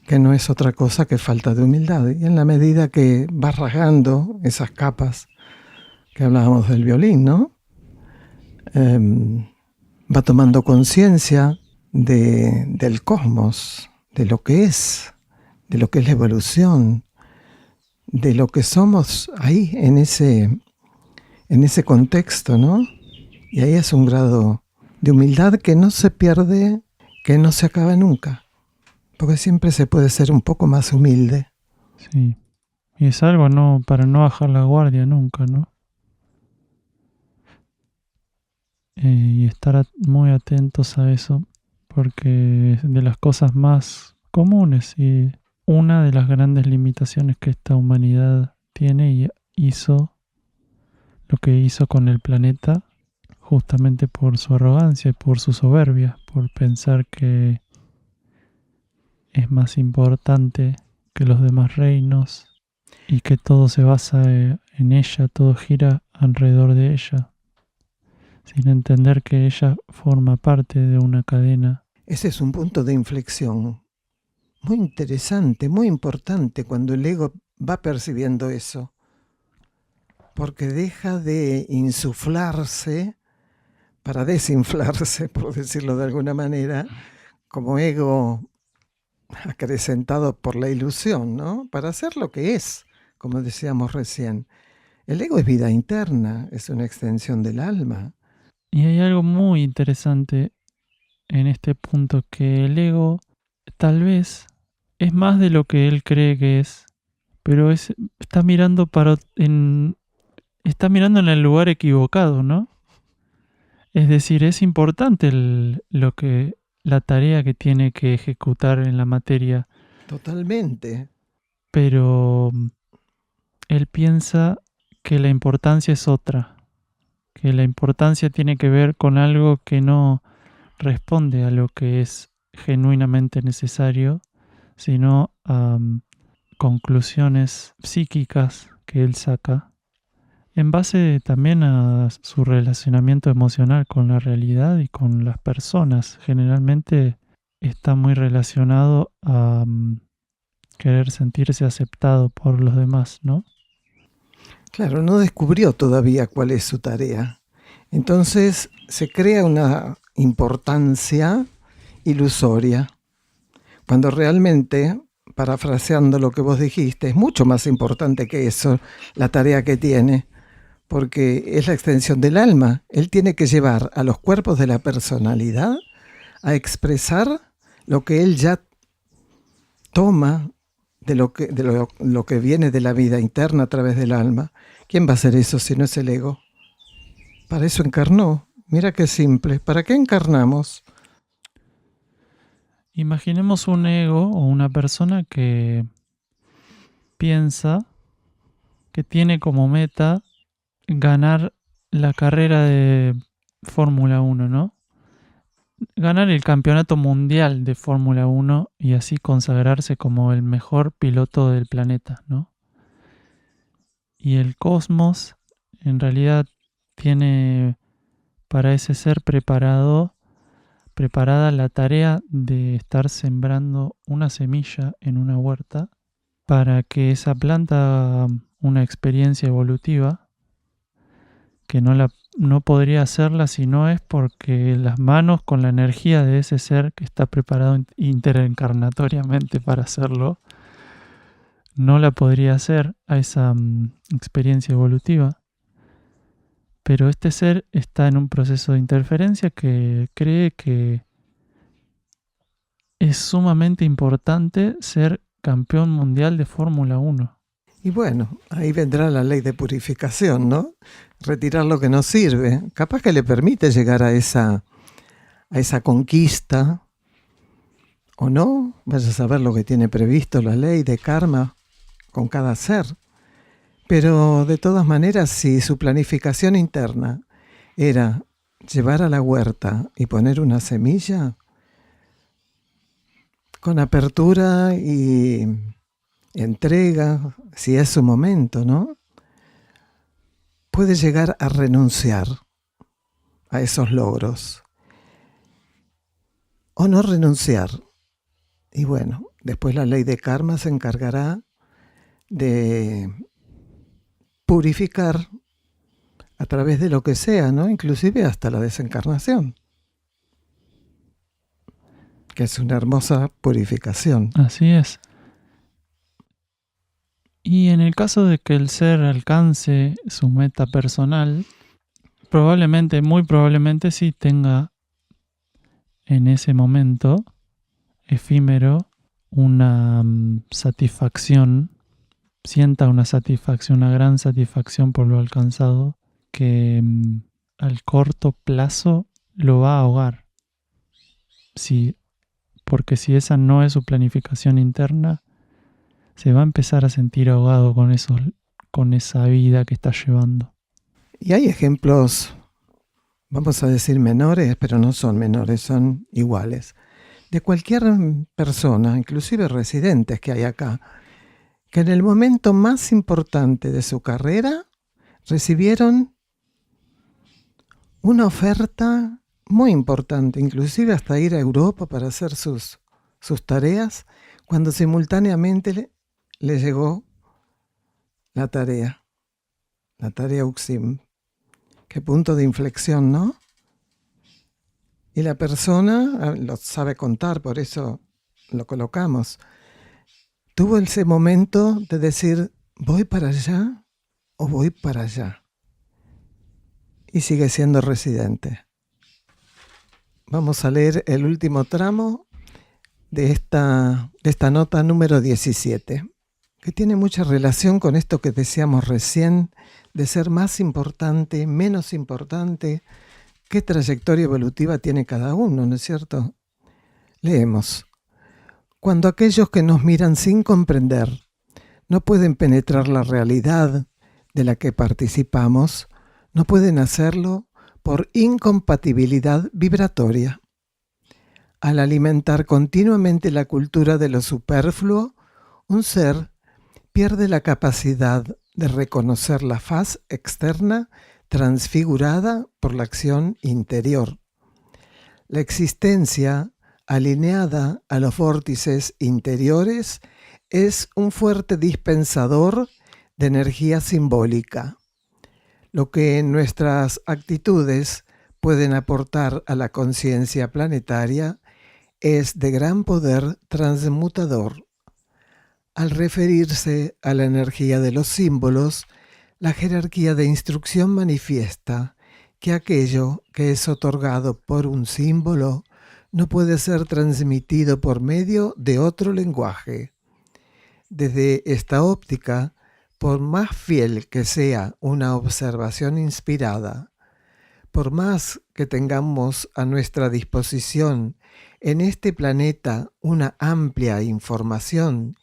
que no es otra cosa que falta de humildad. Y en la medida que vas rasgando esas capas que hablábamos del violín, ¿no? Va tomando conciencia del cosmos, de lo que es la evolución, de lo que somos ahí en ese contexto, ¿no? Y ahí es un grado de humildad que no se pierde, que no se acaba nunca, porque siempre se puede ser un poco más humilde. Sí, y es algo para no bajar la guardia nunca, ¿no? Y estar muy atentos a eso, porque es de las cosas más comunes y una de las grandes limitaciones que esta humanidad tiene y hizo lo que hizo con el planeta justamente por su arrogancia y por su soberbia, por pensar que es más importante que los demás reinos y que todo se basa en ella, todo gira alrededor de ella, sin entender que ella forma parte de una cadena. Ese es un punto de inflexión muy interesante, muy importante cuando el ego va percibiendo eso, porque deja de insuflarse para desinflarse, por decirlo de alguna manera, como ego acrecentado por la ilusión, ¿no? Para ser lo que es, como decíamos recién. El ego es vida interna, es una extensión del alma. Y hay algo muy interesante en este punto, que el ego tal vez es más de lo que él cree que es, pero está mirando en el lugar equivocado, ¿no? Es decir, es importante la tarea que tiene que ejecutar en la materia. Totalmente. Pero él piensa que la importancia es otra, que la importancia tiene que ver con algo que no responde a lo que es genuinamente necesario, sino a conclusiones psíquicas que él saca en base también a su relacionamiento emocional con la realidad y con las personas. Generalmente está muy relacionado a querer sentirse aceptado por los demás, ¿no? Claro, no descubrió todavía cuál es su tarea. Entonces se crea una importancia ilusoria, cuando realmente, parafraseando lo que vos dijiste, es mucho más importante que eso, la tarea que tiene, porque es la extensión del alma. Él tiene que llevar a los cuerpos de la personalidad a expresar lo que él ya toma de lo que viene de la vida interna a través del alma. ¿Quién va a hacer eso si no es el ego? Para eso encarnó. Mira qué simple. ¿Para qué encarnamos? Imaginemos un ego o una persona que piensa que tiene como meta ganar la carrera de Fórmula 1, ¿no? Ganar el campeonato mundial de Fórmula 1 y así consagrarse como el mejor piloto del planeta, ¿no? Y el cosmos en realidad tiene para ese ser preparada la tarea de estar sembrando una semilla en una huerta para que esa planta haga una experiencia evolutiva que no podría hacerla si no es porque las manos con la energía de ese ser que está preparado interencarnatoriamente para hacerlo, no la podría hacer a esa experiencia evolutiva. Pero este ser está en un proceso de interferencia que cree que es sumamente importante ser campeón mundial de Fórmula 1. Y bueno, ahí vendrá la ley de purificación, ¿no? Retirar lo que no sirve. Capaz que le permite llegar a esa conquista, o no. Vaya a saber lo que tiene previsto la ley de karma con cada ser. Pero de todas maneras, si su planificación interna era llevar a la huerta y poner una semilla, con apertura y entrega, si es su momento, ¿no? Puede llegar a renunciar a esos logros. O no renunciar. Y bueno, después la ley de karma se encargará de purificar a través de lo que sea, ¿no? Inclusive hasta la desencarnación, que es una hermosa purificación. Así es. Y en el caso de que el ser alcance su meta personal, muy probablemente sí tenga en ese momento efímero una satisfacción, sienta una satisfacción, una gran satisfacción por lo alcanzado, que al corto plazo lo va a ahogar. Porque si esa no es su planificación interna, se va a empezar a sentir ahogado con esa vida que está llevando. Y hay ejemplos, vamos a decir menores, pero no son menores, son iguales, de cualquier persona, inclusive residentes que hay acá, que en el momento más importante de su carrera recibieron una oferta muy importante, inclusive hasta ir a Europa para hacer sus tareas, cuando simultáneamente le llegó la tarea UXIM. Qué punto de inflexión, ¿no? Y la persona lo sabe contar, por eso lo colocamos. Tuvo ese momento de decir, ¿voy para allá o voy para allá? Y sigue siendo residente. Vamos a leer el último tramo de esta nota número 17, que tiene mucha relación con esto que decíamos recién, de ser más importante, menos importante, qué trayectoria evolutiva tiene cada uno, ¿no es cierto? Leemos. Cuando aquellos que nos miran sin comprender no pueden penetrar la realidad de la que participamos, no pueden hacerlo por incompatibilidad vibratoria. Al alimentar continuamente la cultura de lo superfluo, un ser pierde la capacidad de reconocer la faz externa transfigurada por la acción interior. La existencia alineada a los vórtices interiores es un fuerte dispensador de energía simbólica. Lo que en nuestras actitudes pueden aportar a la conciencia planetaria es de gran poder transmutador. Al referirse a la energía de los símbolos, la jerarquía de instrucción manifiesta que aquello que es otorgado por un símbolo no puede ser transmitido por medio de otro lenguaje. Desde esta óptica, por más fiel que sea una observación inspirada, por más que tengamos a nuestra disposición en este planeta una amplia información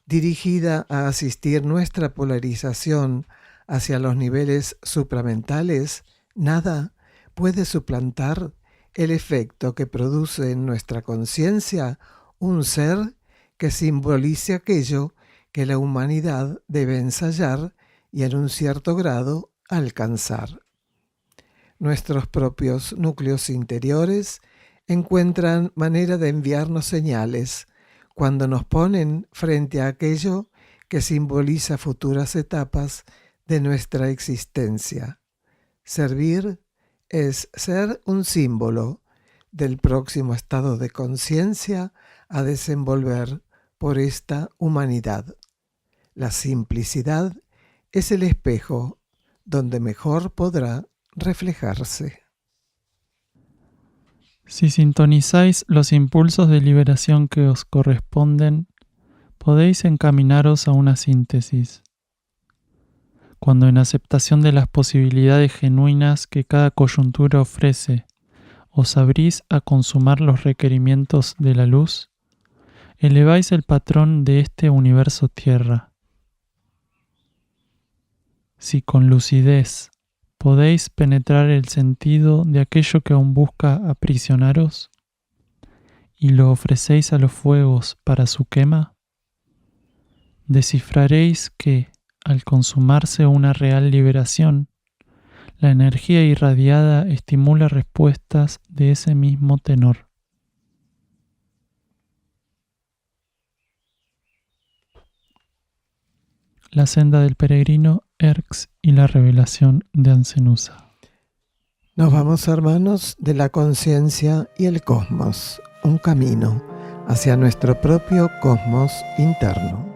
dirigida a asistir nuestra polarización hacia los niveles supramentales, nada puede suplantar el efecto que produce en nuestra conciencia un ser que simbolice aquello que la humanidad debe ensayar y en un cierto grado alcanzar. Nuestros propios núcleos interiores encuentran manera de enviarnos señales cuando nos ponen frente a aquello que simboliza futuras etapas de nuestra existencia. Servir es ser un símbolo del próximo estado de conciencia a desenvolver por esta humanidad. La simplicidad es el espejo donde mejor podrá reflejarse. Si sintonizáis los impulsos de liberación que os corresponden, podéis encaminaros a una síntesis. Cuando en aceptación de las posibilidades genuinas que cada coyuntura ofrece, os abrís a consumar los requerimientos de la luz, eleváis el patrón de este universo tierra. Si con lucidez podéis penetrar el sentido de aquello que aún busca aprisionaros y lo ofrecéis a los fuegos para su quema, descifraréis que, al consumarse una real liberación, la energía irradiada estimula respuestas de ese mismo tenor. La senda del peregrino, Erx y la revelación de Ancenusa. Nos vamos, hermanos, de la conciencia y el cosmos, un camino hacia nuestro propio cosmos interno.